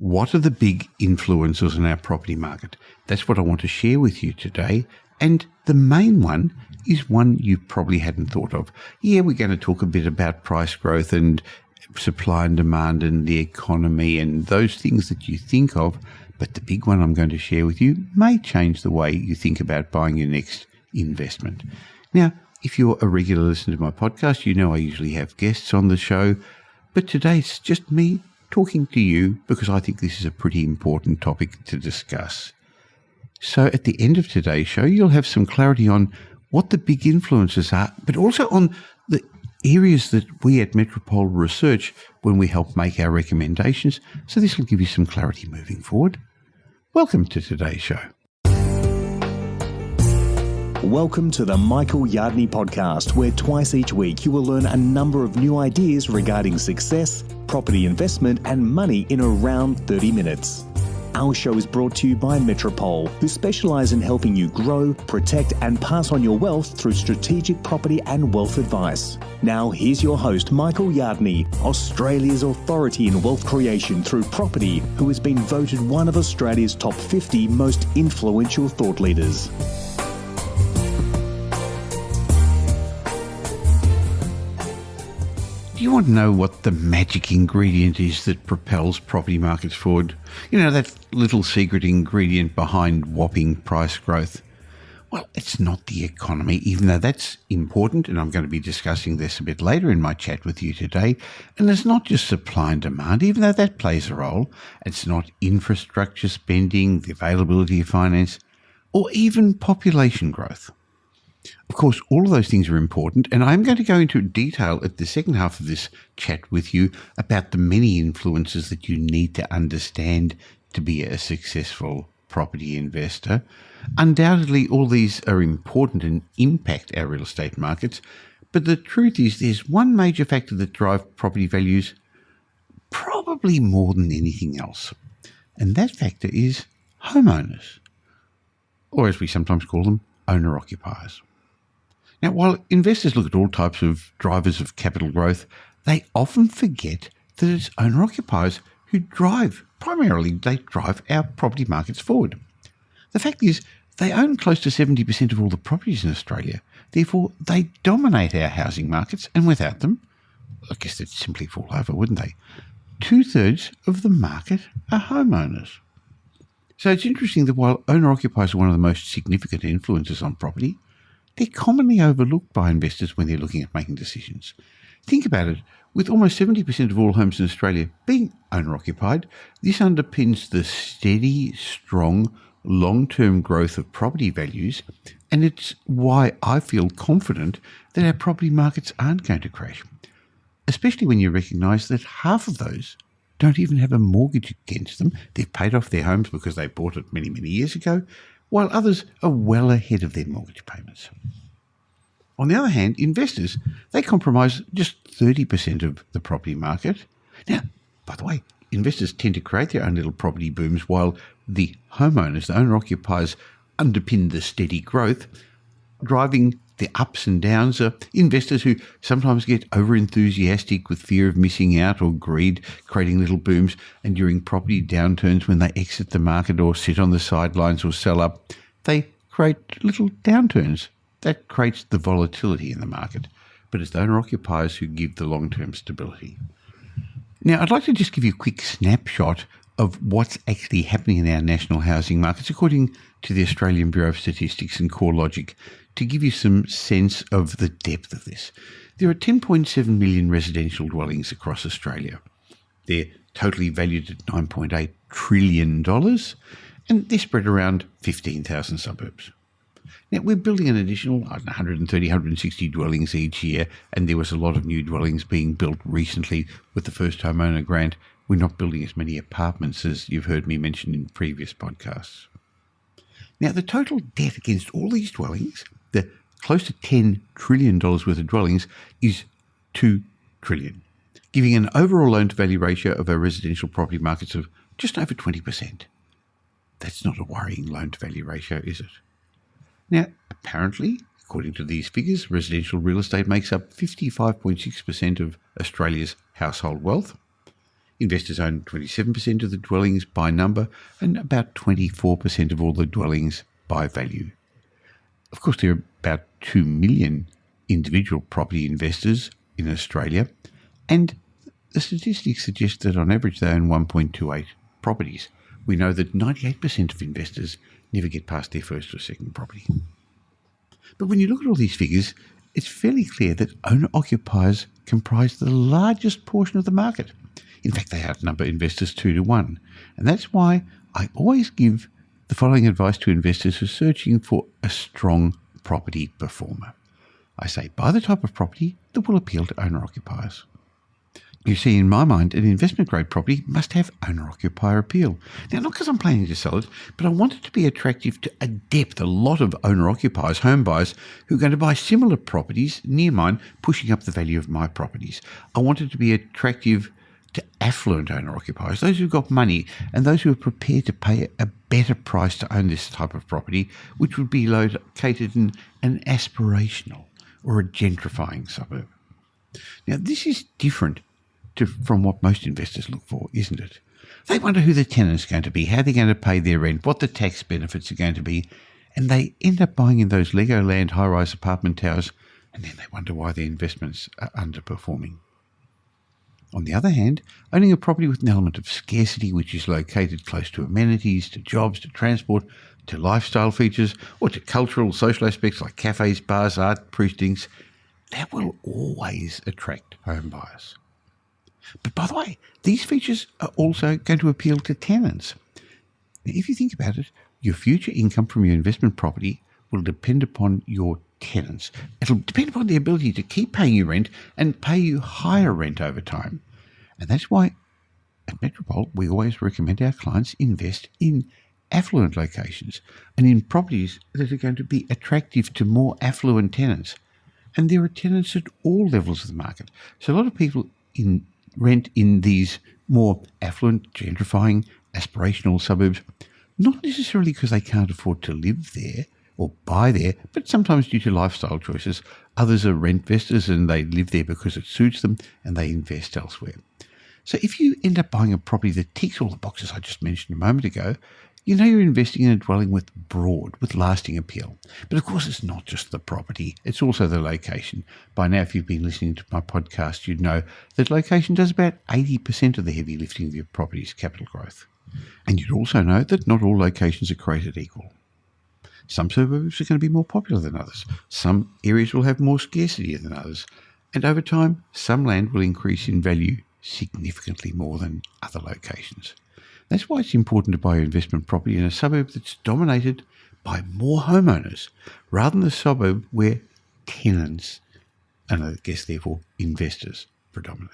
What are the big influences on our property market? That's what I want to share with you today. And the main one is one you probably hadn't thought of. Yeah, we're going to talk a bit about price growth and supply and demand and the economy and those things that you think of. But the big one I'm going to share with you may change the way you think about buying your next investment. Now, if you're a regular listener to my podcast, you know I usually have guests on the show. But today it's just me talking to you because I think this is a pretty important topic to discuss. So at the end of today's show, you'll have some clarity on what the big influences are, but also on the areas that we at Metropole research when we help make our recommendations. So this will give you some clarity moving forward. Welcome to today's show. Welcome to the Michael Yardney podcast, where twice each week you will learn a number of new ideas regarding success, property investment and money in around 30 minutes. Our show is brought to you by Metropole, who specialise in helping you grow, protect and pass on your wealth through strategic property and wealth advice. Now here's your host, Michael Yardney, Australia's authority in wealth creation through property, who has been voted one of Australia's top 50 most influential thought leaders. Do you want to know what the magic ingredient is that propels property markets forward? You know, that little secret ingredient behind whopping price growth? Well, it's not the economy, even though that's important, and I'm going to be discussing this a bit later in my chat with you today. And it's not just supply and demand, even though that plays a role. It's not infrastructure spending, the availability of finance, or even population growth. Of course, all of those things are important, and I'm going to go into detail at the second half of this chat with you about the many influences that you need to understand to be a successful property investor. Undoubtedly, all these are important and impact our real estate markets, but the truth is there's one major factor that drives property values probably more than anything else, and that factor is homeowners, or as we sometimes call them, owner-occupiers. Now, while investors look at all types of drivers of capital growth, they often forget that it's owner-occupiers who drive our property markets forward. The fact is, they own close to 70% of all the properties in Australia. Therefore, they dominate our housing markets, and without them, I guess they'd simply fall over, wouldn't they? 2/3 of the market are homeowners. So it's interesting that while owner-occupiers are one of the most significant influences on property, they're commonly overlooked by investors when they're looking at making decisions. Think about it. With almost 70% of all homes in Australia being owner-occupied, this underpins the steady, strong, long-term growth of property values, and it's why I feel confident that our property markets aren't going to crash, especially when you recognise that half of those don't even have a mortgage against them. They've paid off their homes because they bought it many, many years ago, while others are well ahead of their mortgage payments. On the other hand, investors, they comprise just 30% of the property market. Now, by the way, investors tend to create their own little property booms while the homeowners, the owner-occupiers, underpin the steady growth. Driving the ups and downs are investors who sometimes get over-enthusiastic with fear of missing out or greed, creating little booms, and during property downturns when they exit the market or sit on the sidelines or sell up, they create little downturns. That creates the volatility in the market, but it's the owner-occupiers who give the long-term stability. Now, I'd like to just give you a quick snapshot of what's actually happening in our national housing markets according to the Australian Bureau of Statistics and CoreLogic to give you some sense of the depth of this. There are 10.7 million residential dwellings across Australia. They're totally valued at $9.8 trillion, and they're spread around 15,000 suburbs. Now, we're building an additional 130, 160 dwellings each year, and there was a lot of new dwellings being built recently with the first homeowner grant. We're not building as many apartments as you've heard me mention in previous podcasts. Now, the total debt against all these dwellings, the close to $10 trillion worth of dwellings, is $2 trillion, giving an overall loan-to-value ratio of our residential property markets of just over 20%. That's not a worrying loan-to-value ratio, is it? Now, apparently, according to these figures, residential real estate makes up 55.6% of Australia's household wealth. Investors own 27% of the dwellings by number and about 24% of all the dwellings by value. Of course, there are about 2 million individual property investors in Australia, and the statistics suggest that on average they own 1.28 properties. We know that 98% of investors never get past their first or second property. But when you look at all these figures, it's fairly clear that owner-occupiers comprise the largest portion of the market. In fact, they outnumber investors 2 to 1. And that's why I always give the following advice to investors who are searching for a strong property performer. I say, buy the type of property that will appeal to owner-occupiers. You see, in my mind, an investment-grade property must have owner-occupier appeal. Now, not because I'm planning to sell it, but I want it to be attractive to a lot of owner-occupiers, home buyers, who are going to buy similar properties near mine, pushing up the value of my properties. I want it to be attractive to affluent owner-occupiers, those who've got money and those who are prepared to pay a better price to own this type of property, which would be located in an aspirational or a gentrifying suburb. Now, this is different from what most investors look for, isn't it? They wonder who the tenant's going to be, how they're going to pay their rent, what the tax benefits are going to be, and they end up buying in those Legoland high-rise apartment towers, and then they wonder why their investments are underperforming. On the other hand, owning a property with an element of scarcity, which is located close to amenities, to jobs, to transport, to lifestyle features, or to cultural, social aspects like cafes, bars, art precincts, that will always attract home buyers. But by the way, these features are also going to appeal to tenants. Now, if you think about it, your future income from your investment property will depend upon your tenants. It'll depend upon the ability to keep paying you rent and pay you higher rent over time. And that's why at Metropole, we always recommend our clients invest in affluent locations and in properties that are going to be attractive to more affluent tenants. And there are tenants at all levels of the market. So a lot of people rent in these more affluent, gentrifying, aspirational suburbs, not necessarily because they can't afford to live there or buy there, but sometimes due to lifestyle choices. Others are rent investors and they live there because it suits them and they invest elsewhere. So if you end up buying a property that ticks all the boxes I just mentioned a moment ago, you know you're investing in a dwelling with lasting appeal. But of course, it's not just the property, it's also the location. By now, if you've been listening to my podcast, you'd know that location does about 80% of the heavy lifting of your property's capital growth. And you'd also know that not all locations are created equal. Some suburbs are going to be more popular than others. Some areas will have more scarcity than others. And over time, some land will increase in value significantly more than other locations. That's why it's important to buy your investment property in a suburb that's dominated by more homeowners, rather than a suburb where tenants, and I guess therefore investors, predominate.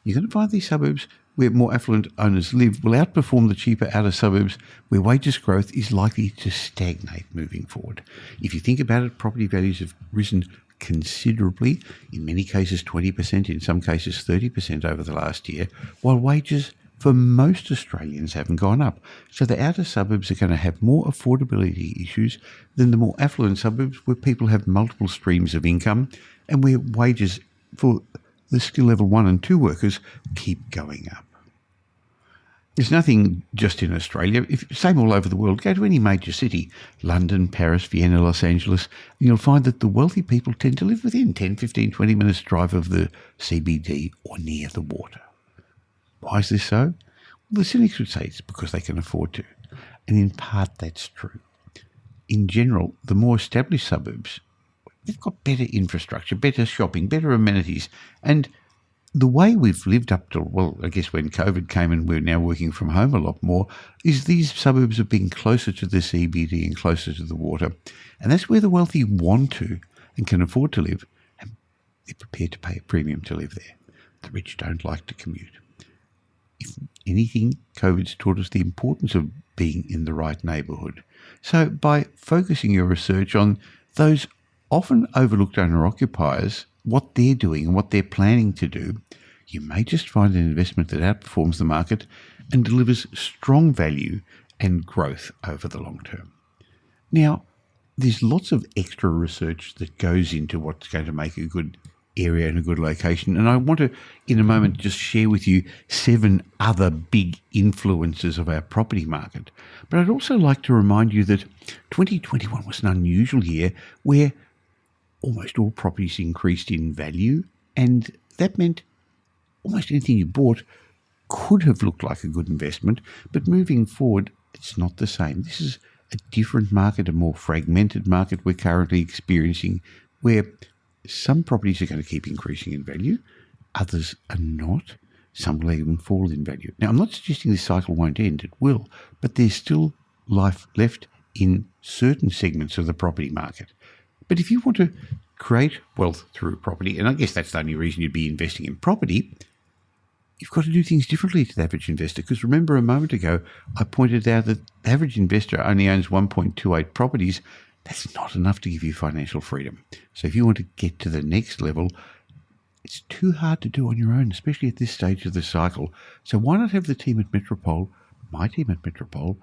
You're going to find these suburbs where more affluent owners live will outperform the cheaper outer suburbs where wages growth is likely to stagnate moving forward. If you think about it, property values have risen considerably, in many cases 20%, in some cases 30% over the last year, while wages for most Australians haven't gone up. So the outer suburbs are going to have more affordability issues than the more affluent suburbs where people have multiple streams of income and where wages for the skill level 1 and 2 workers keep going up. There's nothing just in Australia. Same all over the world. Go to any major city, London, Paris, Vienna, Los Angeles, and you'll find that the wealthy people tend to live within 10, 15, 20 minutes drive of the CBD or near the water. Why is this so? Well, the cynics would say it's because they can afford to. And in part, that's true. In general, the more established suburbs, they've got better infrastructure, better shopping, better amenities. And the way we've lived up to, well, I guess when COVID came and we're now working from home a lot more, is these suburbs have been closer to the CBD and closer to the water. And that's where the wealthy want to and can afford to live, and they're prepared to pay a premium to live there. The rich don't like to commute. If anything, COVID's taught us the importance of being in the right neighbourhood. So by focusing your research on those often overlooked owner-occupiers, what they're doing and what they're planning to do, you may just find an investment that outperforms the market and delivers strong value and growth over the long term. Now, there's lots of extra research that goes into what's going to make a good area and a good location. And I want to, in a moment, just share with you 7 other big influences of our property market. But I'd also like to remind you that 2021 was an unusual year where almost all properties increased in value, and that meant almost anything you bought could have looked like a good investment, but moving forward, it's not the same. This is a different market, a more fragmented market we're currently experiencing, where some properties are going to keep increasing in value, others are not. Some will even fall in value. Now, I'm not suggesting this cycle won't end. It will, but there's still life left in certain segments of the property market. But if you want to create wealth through property, and I guess that's the only reason you'd be investing in property, you've got to do things differently to the average investor. Because remember, a moment ago, I pointed out that the average investor only owns 1.28 properties. That's not enough to give you financial freedom. So if you want to get to the next level, it's too hard to do on your own, especially at this stage of the cycle. So why not have the team at Metropole, my team at Metropole,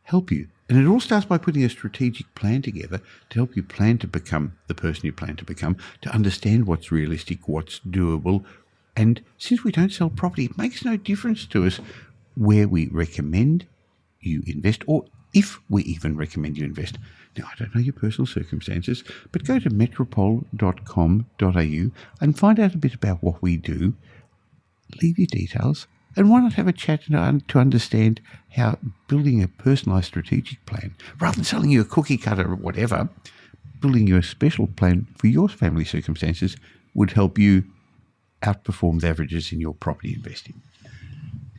help you? And it all starts by putting a strategic plan together to help you plan to become the person you plan to become, to understand what's realistic, what's doable. And since we don't sell property, it makes no difference to us where we recommend you invest, or if we even recommend you invest. Now, I don't know your personal circumstances, but go to metropole.com.au and find out a bit about what we do. Leave your details, and why not have a chat to understand how building a personalised strategic plan, rather than selling you a cookie cutter or whatever, building you a special plan for your family circumstances would help you outperform the averages in your property investing.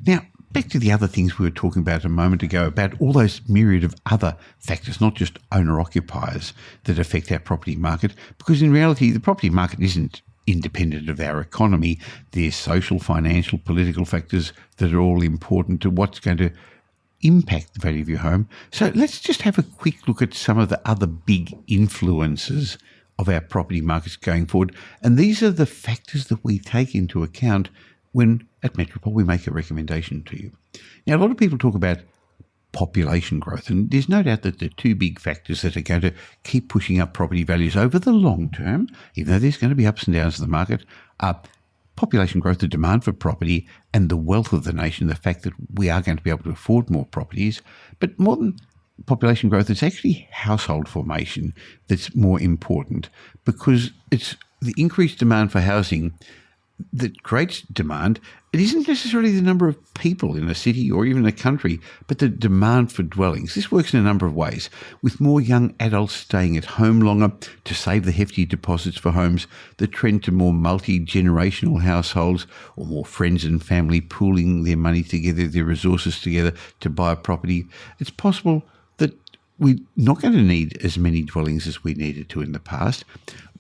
Now, back to the other things we were talking about a moment ago, about all those myriad of other factors, not just owner-occupiers, that affect our property market, because in reality, the property market isn't independent of our economy. There's social, financial, political factors that are all important to what's going to impact the value of your home. So let's just have a quick look at some of the other big influences of our property markets going forward. And these are the factors that we take into account when at Metropole we make a recommendation to you. Now, a lot of people talk about population growth, and there's no doubt that the 2 big factors that are going to keep pushing up property values over the long term, even though there's going to be ups and downs in the market, are population growth, the demand for property, and the wealth of the nation, the fact that we are going to be able to afford more properties. But more than population growth, it's actually household formation that's more important, because it's the increased demand for housing that creates demand. It isn't necessarily the number of people in a city or even a country, but the demand for dwellings. This works in a number of ways, with more young adults staying at home longer to save the hefty deposits for homes, the trend to more multi-generational households, or more friends and family pooling their money together, their resources together to buy a property. It's possible that we're not going to need as many dwellings as we needed to in the past.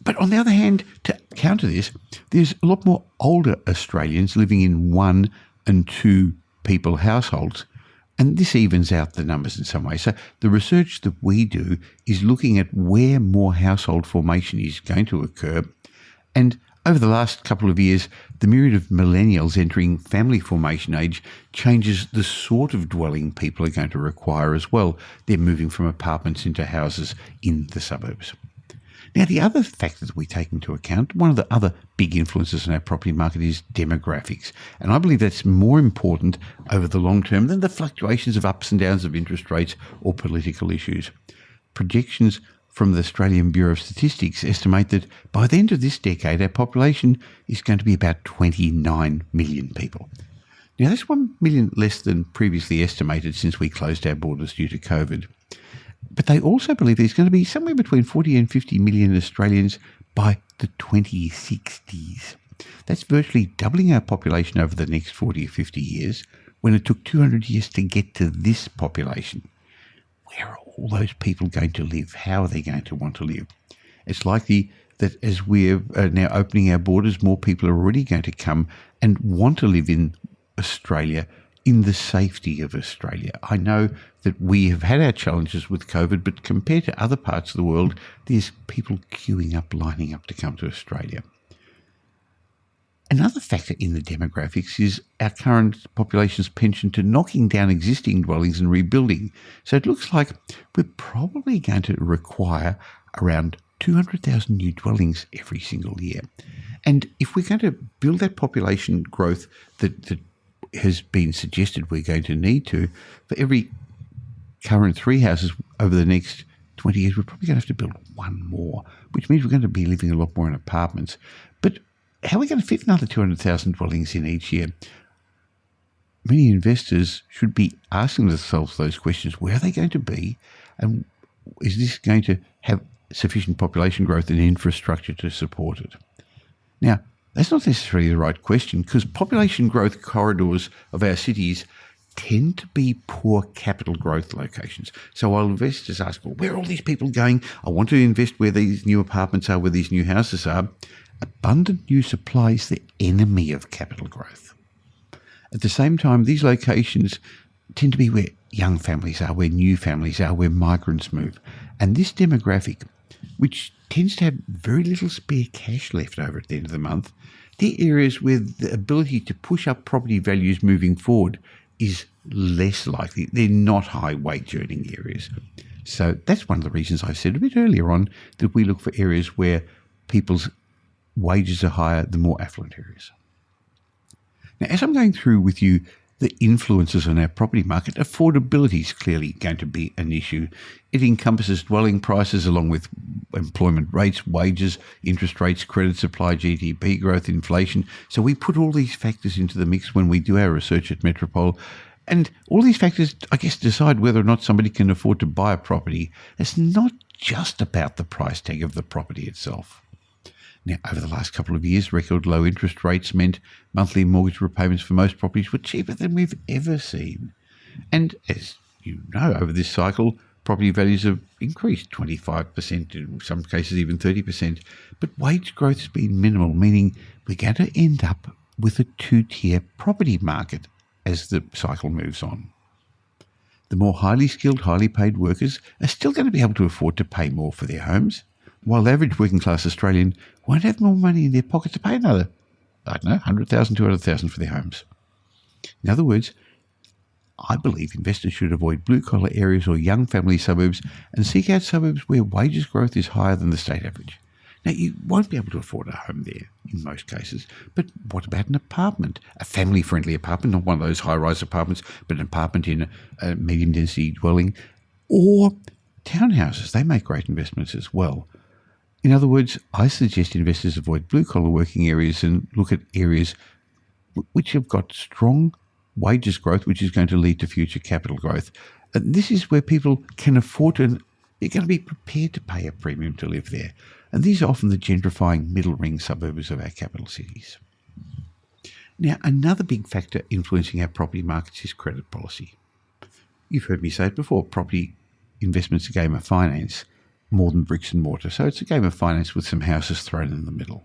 But on the other hand, to counter this, there's a lot more older Australians living in 1 and 2 people households, and this evens out the numbers in some way. So the research that we do is looking at where more household formation is going to occur, and over the last couple of years, the myriad of millennials entering family formation age changes the sort of dwelling people are going to require as well. They're moving from apartments into houses in the suburbs. Now, the other factor that we take into account, one of the other big influences on our property market, is demographics. And I believe that's more important over the long term than the fluctuations of ups and downs of interest rates or political issues. Projections from the Australian Bureau of Statistics estimate that by the end of this decade, our population is going to be about 29 million people. Now, that's 1 million less than previously estimated since we closed our borders due to COVID. But they also believe there's going to be somewhere between 40 and 50 million Australians by the 2060s. That's virtually doubling our population over the next 40 or 50 years, when it took 200 years to get to this population. Where are all those people going to live? How are they going to want to live? It's likely that as we're now opening our borders, more people are already going to come and want to live in Australia, in the safety of Australia. I know that we have had our challenges with COVID, but compared to other parts of the world, there's people queuing up, lining up to come to Australia. Another factor in the demographics is our current population's penchant to knocking down existing dwellings and rebuilding. So it looks like we're probably going to require around 200,000 new dwellings every single year. And if we're going to build that population growth that has been suggested we're going to need to, for every current 3 houses over the next 20 years, we're probably going to have to build one more, which means we're going to be living a lot more in apartments. But how are we going to fit another 200,000 dwellings in each year? Many investors should be asking themselves those questions. Where are they going to be? And is this going to have sufficient population growth and infrastructure to support it? Now, that's not necessarily the right question, because population growth corridors of our cities tend to be poor capital growth locations. So while investors ask, well, where are all these people going? I want to invest where these new apartments are, where these new houses are. Abundant new supply is the enemy of capital growth. At the same time, these locations tend to be where young families are, where new families are, where migrants move. And this demographic, which tends to have very little spare cash left over at the end of the month, they're areas where the ability to push up property values moving forward is less likely. They're not high wage earning areas. So that's one of the reasons I said a bit earlier on that we look for areas where people's wages are higher than more affluent areas. Now, as I'm going through with you the influences on our property market, affordability is clearly going to be an issue. It encompasses dwelling prices along with employment rates, wages, interest rates, credit supply, GDP growth, inflation. So we put all these factors into the mix when we do our research at Metropole. And all these factors, I guess, decide whether or not somebody can afford to buy a property. It's not just about the price tag of the property itself. Now, over the last couple of years, record low interest rates meant monthly mortgage repayments for most properties were cheaper than we've ever seen. And as you know, over this cycle, property values have increased 25%, in some cases even 30%. But wage growth has been minimal, meaning we're going to end up with a two-tier property market as the cycle moves on. The more highly skilled, highly paid workers are still going to be able to afford to pay more for their homes, while the average working class Australian won't have more money in their pocket to pay another, 100,000, 200,000 for their homes. In other words, I believe investors should avoid blue-collar areas or young family suburbs and seek out suburbs where wages growth is higher than the state average. Now, you won't be able to afford a home there in most cases, but what about an apartment? A family-friendly apartment, not one of those high-rise apartments, but an apartment in a medium-density dwelling, or townhouses. They make great investments as well. In other words, I suggest investors avoid blue-collar working areas and look at areas which have got strong wages growth, which is going to lead to future capital growth. And this is where people can afford to, and they're going to be prepared to pay a premium to live there. And these are often the gentrifying middle-ring suburbs of our capital cities. Now, another big factor influencing our property markets is credit policy. You've heard me say it before, property investment's a game of finance, more than bricks and mortar. So it's a game of finance with some houses thrown in the middle.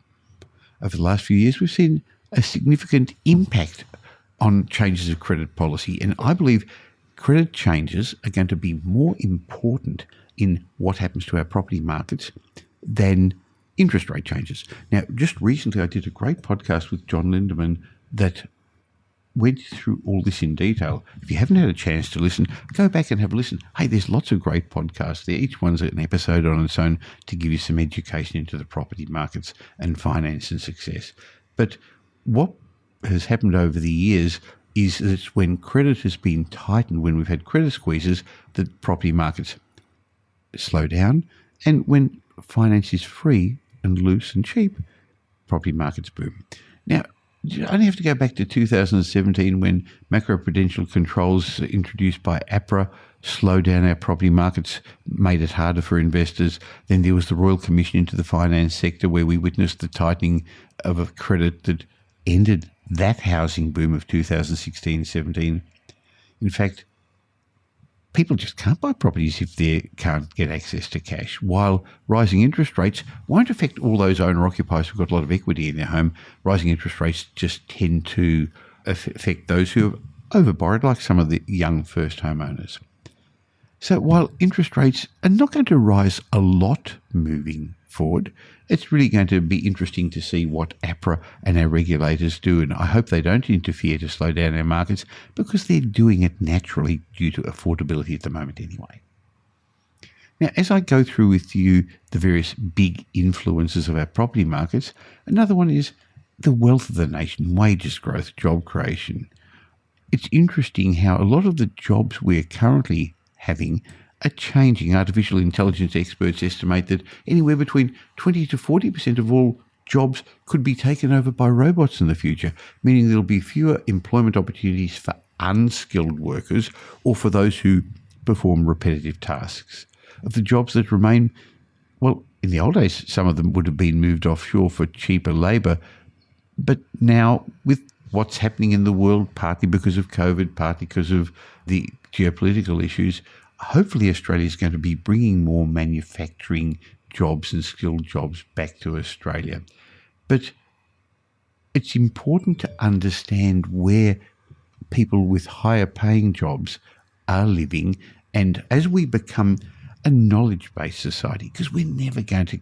Over the last few years, we've seen a significant impact on changes of credit policy. And I believe credit changes are going to be more important in what happens to our property markets than interest rate changes. Now, just recently I did a great podcast with John Lindemann that went through all this in detail. If you haven't had a chance to listen, go back and have a listen. Hey, there's lots of great podcasts there. Each one's an episode on its own to give you some education into the property markets and finance and success. But what has happened over the years is that when credit has been tightened, when we've had credit squeezes, the property markets slow down. And when finance is free and loose and cheap, property markets boom. Now, you only have to go back to 2017 when macroprudential controls introduced by APRA slowed down our property markets, made it harder for investors. Then there was the Royal Commission into the finance sector where we witnessed the tightening of a credit that ended that housing boom of 2016-17. In fact, people just can't buy properties if they can't get access to cash, while rising interest rates won't affect all those owner-occupiers who've got a lot of equity in their home. Rising interest rates just tend to affect those who have overborrowed, like some of the young first homeowners. So while interest rates are not going to rise a lot moving forward, it's really going to be interesting to see what APRA and our regulators do, and I hope they don't interfere to slow down our markets because they're doing it naturally due to affordability at the moment anyway. Now, as I go through with you the various big influences of our property markets, another one is the wealth of the nation, wages growth, job creation. It's interesting how a lot of the jobs we're currently having are changing. Artificial intelligence experts estimate that anywhere between 20 to 40% of all jobs could be taken over by robots in the future, meaning there'll be fewer employment opportunities for unskilled workers or for those who perform repetitive tasks. Of the jobs that remain, well, in the old days, some of them would have been moved offshore for cheaper labour, but now with what's happening in the world, partly because of COVID, partly because of the geopolitical issues, hopefully Australia is going to be bringing more manufacturing jobs and skilled jobs back to Australia. But it's important to understand where people with higher paying jobs are living, and as we become a knowledge-based society, because we're never going to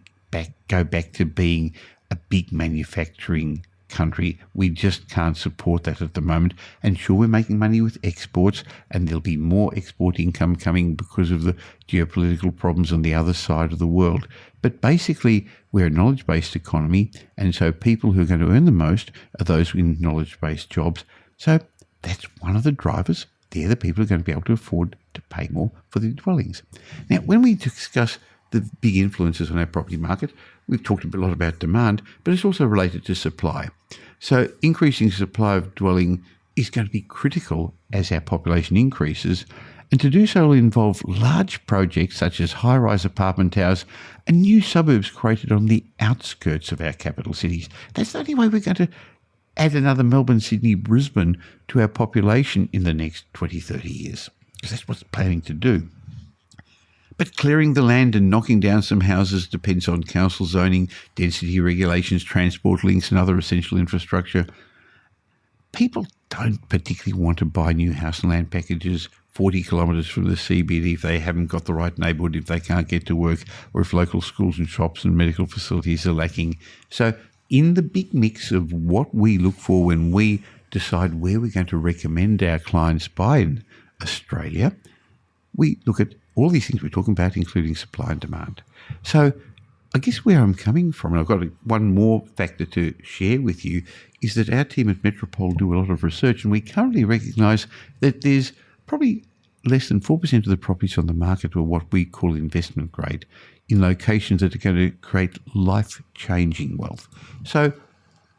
go back to being a big manufacturing country. We just can't support that at the moment. And sure, we're making money with exports, and there'll be more export income coming because of the geopolitical problems on the other side of the world. But basically, we're a knowledge-based economy, and so people who are going to earn the most are those in knowledge-based jobs. So that's one of the drivers. They're the people who are going to be able to afford to pay more for the dwellings. Now, when we discuss the big influences on our property market, we've talked a lot about demand, but it's also related to supply. So increasing supply of dwelling is going to be critical as our population increases, and to do so will involve large projects such as high-rise apartment towers and new suburbs created on the outskirts of our capital cities. That's the only way we're going to add another Melbourne, Sydney, Brisbane to our population in the next 20, 30 years, because that's what's planning to do. But clearing the land and knocking down some houses depends on council zoning, density regulations, transport links and other essential infrastructure. People don't particularly want to buy new house and land packages 40 kilometres from the CBD if they haven't got the right neighbourhood, if they can't get to work, or if local schools and shops and medical facilities are lacking. So in the big mix of what we look for when we decide where we're going to recommend our clients buy in Australia, we look at all these things we're talking about, including supply and demand. So I guess where I'm coming from, and I've got one more factor to share with you, is that our team at Metropole do a lot of research, and we currently recognise that there's probably less than 4% of the properties on the market are what we call investment grade, in locations that are going to create life-changing wealth. So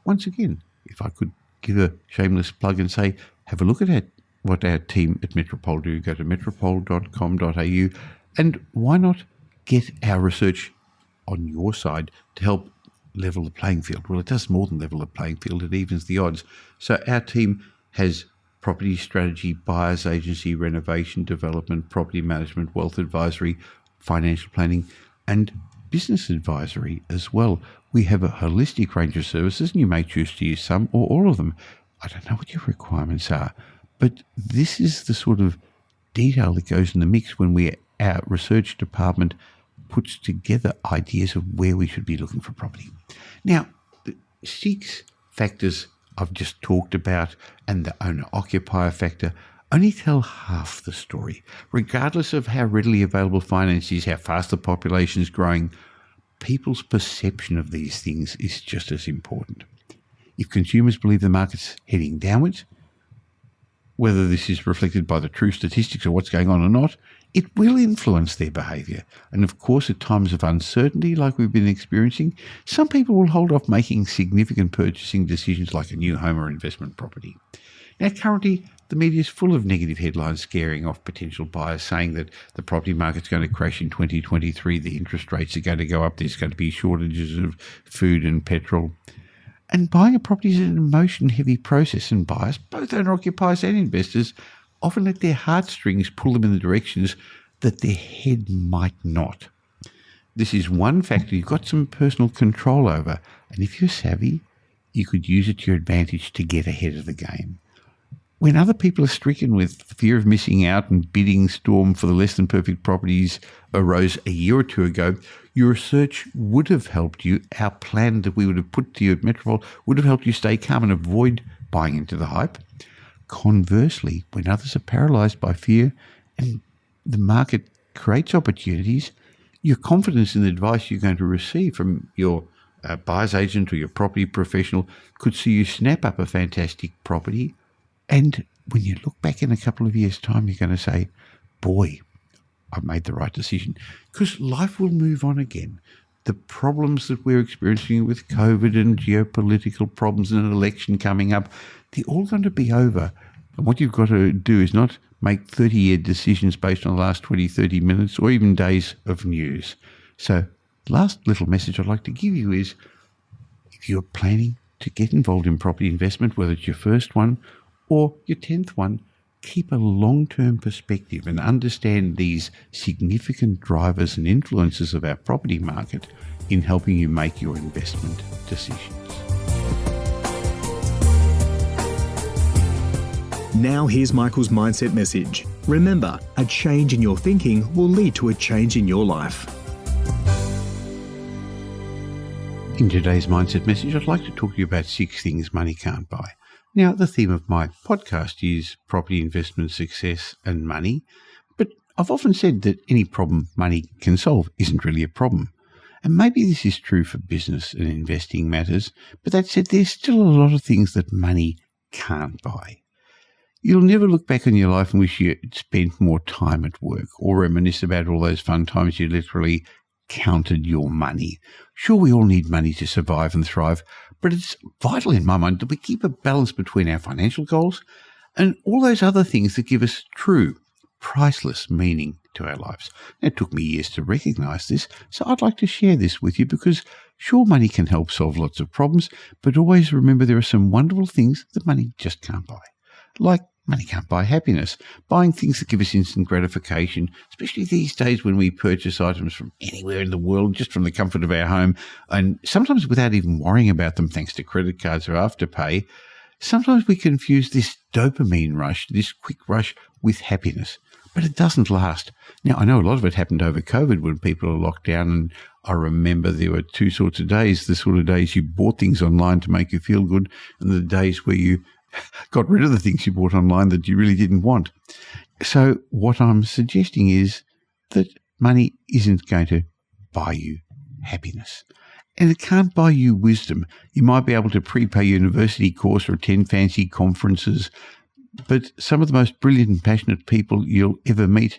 once again, if I could give a shameless plug and say, have a look at what our team at Metropole do. Go to metropole.com.au, and why not get our research on your side to help level the playing field? Well, it does more than level the playing field, it evens the odds. So our team has property strategy, buyer's agency, renovation, development, property management, wealth advisory, financial planning, and business advisory as well. We have a holistic range of services, and you may choose to use some or all of them. I don't know what your requirements are, but this is the sort of detail that goes in the mix when our research department puts together ideas of where we should be looking for property. Now, the 6 factors I've just talked about and the owner-occupier factor only tell half the story. Regardless of how readily available finance is, how fast the population is growing, people's perception of these things is just as important. If consumers believe the market's heading downwards, whether this is reflected by the true statistics or what's going on or not, it will influence their behaviour. And of course, at times of uncertainty like we've been experiencing, some people will hold off making significant purchasing decisions like a new home or investment property. Now, currently, the media is full of negative headlines scaring off potential buyers, saying that the property market's going to crash in 2023, the interest rates are going to go up, there's going to be shortages of food and petrol. And buying a property is an emotion-heavy process, and buyers, both owner-occupiers and investors, often let their heartstrings pull them in the directions that their head might not. This is one factor you've got some personal control over, and if you're savvy, you could use it to your advantage to get ahead of the game. When other people are stricken with fear of missing out and bidding storm for the less than perfect properties arose a year or two ago, your research would have helped you. Our plan that we would have put to you at Metropole would have helped you stay calm and avoid buying into the hype. Conversely, when others are paralysed by fear and the market creates opportunities, Your confidence in the advice you're going to receive from your buyer's agent or your property professional could see you snap up a fantastic property. And when you look back in a couple of years' time, you're going to say, boy, I've made the right decision. Because life will move on again. The problems that we're experiencing with COVID and geopolitical problems and an election coming up, they're all going to be over. And what you've got to do is not make 30-year decisions based on the last 20, 30 minutes or even days of news. So last little message I'd like to give you is, if you're planning to get involved in property investment, whether it's your first one or your 10th one, keep a long-term perspective and understand these significant drivers and influences of our property market in helping you make your investment decisions. Now here's Michael's mindset message. Remember, a change in your thinking will lead to a change in your life. In today's mindset message, I'd like to talk to you about 6 things money can't buy. Now, the theme of my podcast is property investment success and money, but I've often said that any problem money can solve isn't really a problem. And maybe this is true for business and investing matters, but that said, there's still a lot of things that money can't buy. You'll never look back on your life and wish you'd spent more time at work or reminisce about all those fun times you literally counted your money. Sure, we all need money to survive and thrive, but it's vital in my mind that we keep a balance between our financial goals and all those other things that give us true, priceless meaning to our lives. It took me years to recognize this, so I'd like to share this with you because sure, money can help solve lots of problems, but always remember there are some wonderful things that money just can't buy. Like money can't buy happiness, buying things that give us instant gratification, especially these days when we purchase items from anywhere in the world, just from the comfort of our home, and sometimes without even worrying about them thanks to credit cards or Afterpay. Sometimes we confuse this dopamine rush, this quick rush, with happiness, but it doesn't last. Now, I know a lot of it happened over COVID when people are locked down, and I remember there were 2 sorts of days, the sort of days you bought things online to make you feel good, and the days where you got rid of the things you bought online that you really didn't want. So what I'm suggesting is that money isn't going to buy you happiness. And it can't buy you wisdom. You might be able to prepay your university course or attend fancy conferences, but some of the most brilliant and passionate people you'll ever meet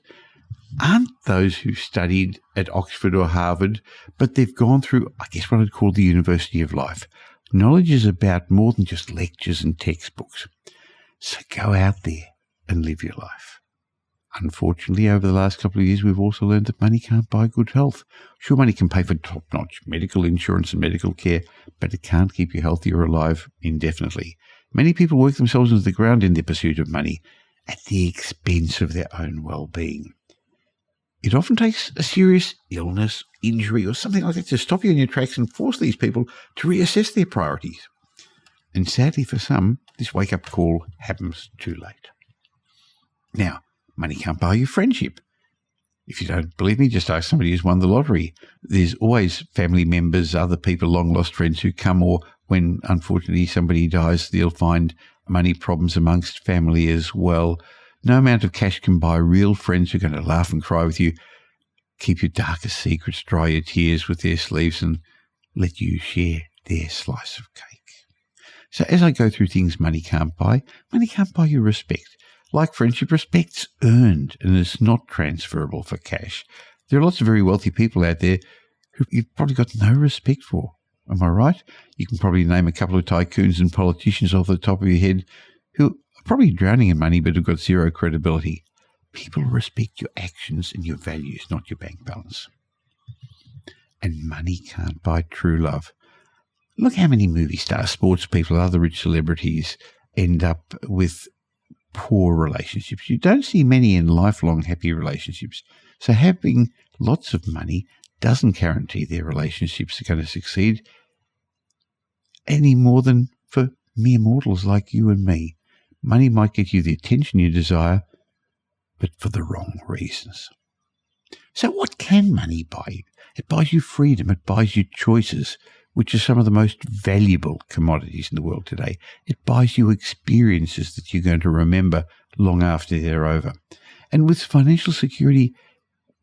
aren't those who studied at Oxford or Harvard, but they've gone through, I guess, what I'd call the University of Life. Knowledge is about more than just lectures and textbooks. So go out there and live your life. Unfortunately, over the last couple of years, we've also learned that money can't buy good health. Sure, money can pay for top-notch medical insurance and medical care, but it can't keep you healthy or alive indefinitely. Many people work themselves into the ground in their pursuit of money at the expense of their own well-being. It often takes a serious illness, injury, or something like that to stop you in your tracks and force these people to reassess their priorities. And sadly for some, this wake-up call happens too late. Now, money can't buy you friendship. If you don't believe me, just ask somebody who's won the lottery. There's always family members, other people, long-lost friends who come, or when, unfortunately, somebody dies, they'll find money problems amongst family as well. No amount of cash can buy real friends who are going to laugh and cry with you, keep your darkest secrets, dry your tears with their sleeves, and let you share their slice of cake. So as I go through things money can't buy you respect. Like friendship, respect's earned and is not transferable for cash. There are lots of very wealthy people out there who you've probably got no respect for. Am I right? You can probably name a couple of tycoons and politicians off the top of your head who are probably drowning in money but have got zero credibility. People respect your actions and your values, not your bank balance. And money can't buy true love. Look how many movie stars, sports people, other rich celebrities end up with poor relationships. You don't see many in lifelong happy relationships. So having lots of money doesn't guarantee their relationships are going to succeed any more than for mere mortals like you and me. Money might get you the attention you desire, but for the wrong reasons. So what can money buy you? It buys you freedom. It buys you choices, which are some of the most valuable commodities in the world today. It buys you experiences that you're going to remember long after they're over. And with financial security,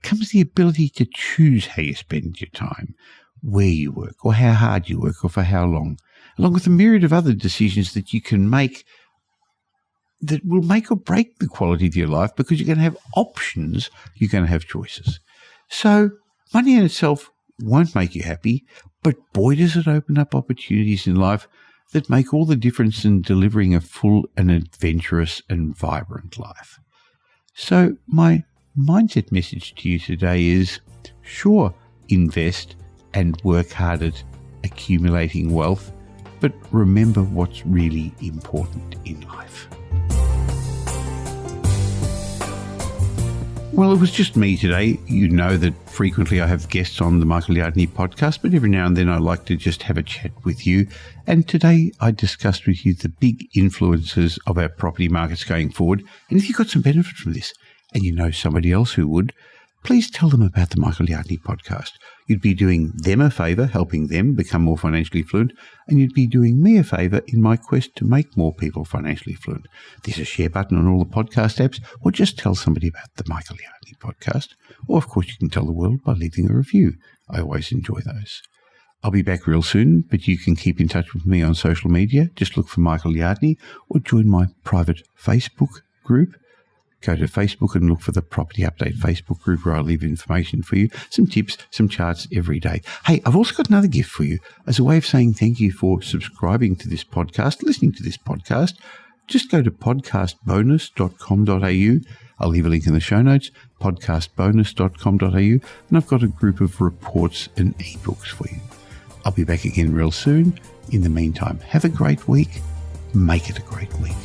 comes the ability to choose how you spend your time, where you work, or how hard you work, or for how long, along with a myriad of other decisions that you can make that will make or break the quality of your life, because you're going to have options, you're going to have choices. So money in itself won't make you happy, but boy, does it open up opportunities in life that make all the difference in delivering a full and adventurous and vibrant life. So my mindset message to you today is, sure, invest and work hard at accumulating wealth, but remember what's really important in life. Well, it was just me today. You know that frequently I have guests on the Michael Yardney podcast, but every now and then I like to just have a chat with you. And today I discussed with you the big influences of our property markets going forward. And if you got some benefit from this, and you know somebody else who would, please tell them about the Michael Yardney podcast. You'd be doing them a favour, helping them become more financially fluent, and you'd be doing me a favour in my quest to make more people financially fluent. There's a share button on all the podcast apps, or just tell somebody about the Michael Yardney podcast. Or, of course, you can tell the world by leaving a review. I always enjoy those. I'll be back real soon, but you can keep in touch with me on social media. Just look for Michael Yardney or join my private Facebook group. Go to Facebook and look for the Property Update Facebook group, where I leave information for you, some tips, some charts every day. Hey, I've also got another gift for you as a way of saying thank you for subscribing to this podcast, listening to this podcast. Just go to podcastbonus.com.au. I'll leave a link in the show notes, podcastbonus.com.au, and I've got a group of reports and ebooks for you. I'll be back again real soon. In the meantime, have a great week. Make it a great week.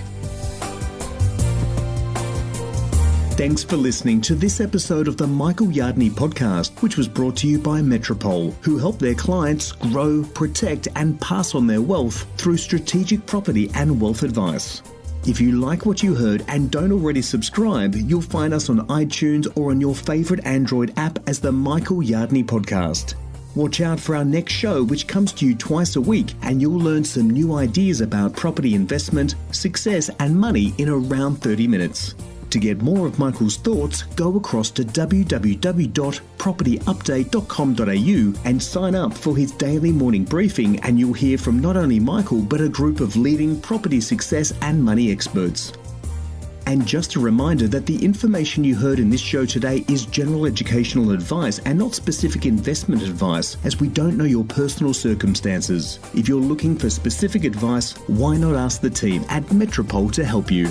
Thanks for listening to this episode of the Michael Yardney podcast, which was brought to you by Metropole, who help their clients grow, protect, and pass on their wealth through strategic property and wealth advice. If you like what you heard and don't already subscribe, you'll find us on iTunes or on your favourite Android app as the Michael Yardney podcast. Watch out for our next show, which comes to you twice a week, and you'll learn some new ideas about property investment, success, and money in around 30 minutes. To get more of Michael's thoughts, go across to www.propertyupdate.com.au and sign up for his daily morning briefing, and you'll hear from not only Michael but a group of leading property success and money experts. And just a reminder that the information you heard in this show today is general educational advice and not specific investment advice, as we don't know your personal circumstances. If you're looking for specific advice, why not ask the team at Metropole to help you?